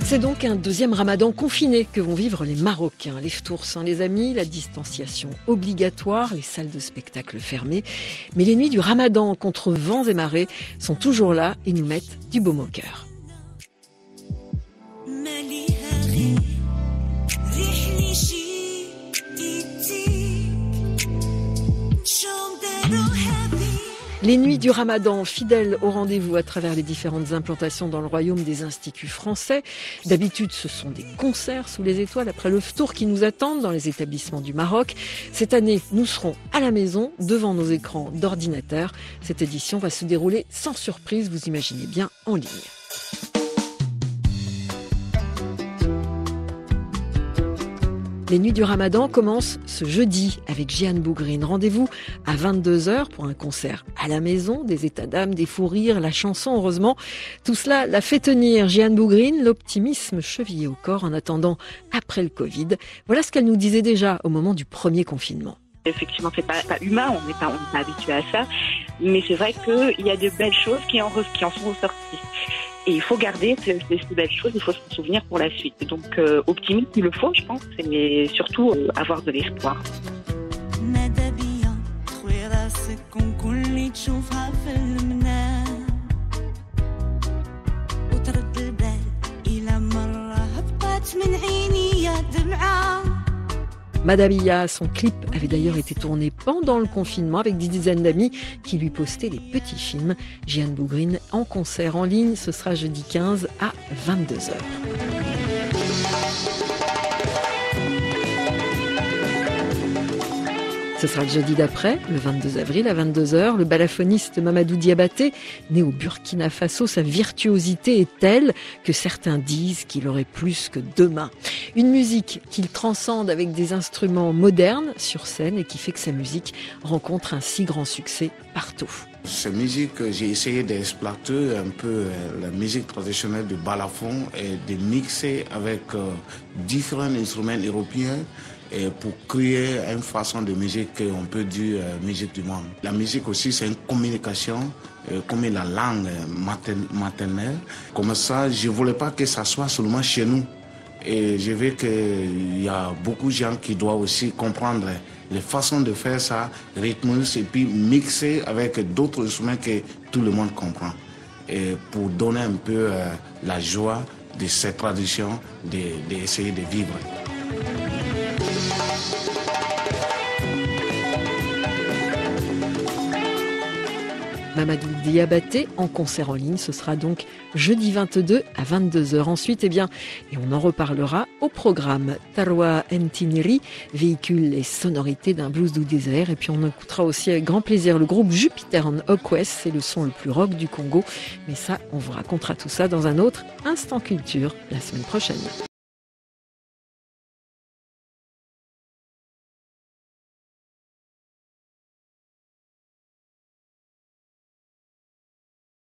C'est donc un deuxième ramadan confiné que vont vivre les Marocains. Les ftours sans les amis, la distanciation obligatoire, les salles de spectacle fermées. Mais les nuits du ramadan contre vents et marées sont toujours là et nous mettent du baume au cœur. Les nuits du Ramadan, fidèles au rendez-vous à travers les différentes implantations dans le royaume des instituts français. D'habitude, ce sont des concerts sous les étoiles après le ftour qui nous attendent dans les établissements du Maroc. Cette année, nous serons à la maison, devant nos écrans d'ordinateur. Cette édition va se dérouler sans surprise, vous imaginez bien, en ligne. Les nuits du Ramadan commencent ce jeudi avec Jeanne Bougrine. Rendez-vous à 22h pour un concert à la maison, des états d'âme, des fous rires, la chanson, heureusement. Tout cela la fait tenir. Jeanne Bougrine, l'optimisme chevillé au corps en attendant après le Covid. Voilà ce qu'elle nous disait déjà au moment du premier confinement. Effectivement, c'est pas humain, on n'est pas habitué à ça. Mais c'est vrai qu'il y a de belles choses qui en sont ressorties. Et il faut garder ces belles choses, il faut s'en souvenir pour la suite. Donc optimiste, il le faut, je pense, mais surtout avoir de l'espoir. Madabia, son clip avait d'ailleurs été tourné pendant le confinement avec des dizaines d'amis qui lui postaient des petits films. Jeanne Bougrine en concert en ligne, ce sera jeudi 15 à 22h. Ce sera le jeudi d'après, le 22 avril à 22h. Le balafoniste Mamadou Diabaté, né au Burkina Faso, sa virtuosité est telle que certains disent qu'il aurait plus que deux mains. Une musique qu'il transcende avec des instruments modernes sur scène et qui fait que sa musique rencontre un si grand succès partout. Cette musique, j'ai essayé d'exploiter un peu la musique traditionnelle du balafon et de mixer avec différents instruments européens et pour créer une façon de musique qu'on peut dire musique du monde. La musique aussi, c'est une communication comme la langue maternelle. Comme ça, je ne voulais pas que ça soit seulement chez nous. Et je veux qu'il y a beaucoup de gens qui doivent aussi comprendre les façons de faire ça, rythmer et puis mixer avec d'autres instruments que tout le monde comprend. Et pour donner un peu la joie de cette tradition, d'essayer de vivre. Mamadou Diabaté en concert en ligne, ce sera donc jeudi 22 à 22h. Ensuite, et on en reparlera au programme. Tarwa Ntiniri véhicule les sonorités d'un blues du désert. Et puis on écoutera aussi avec grand plaisir le groupe Jupiter and Okwes, c'est le son le plus rock du Congo. Mais ça, on vous racontera tout ça dans un autre Instant Culture la semaine prochaine.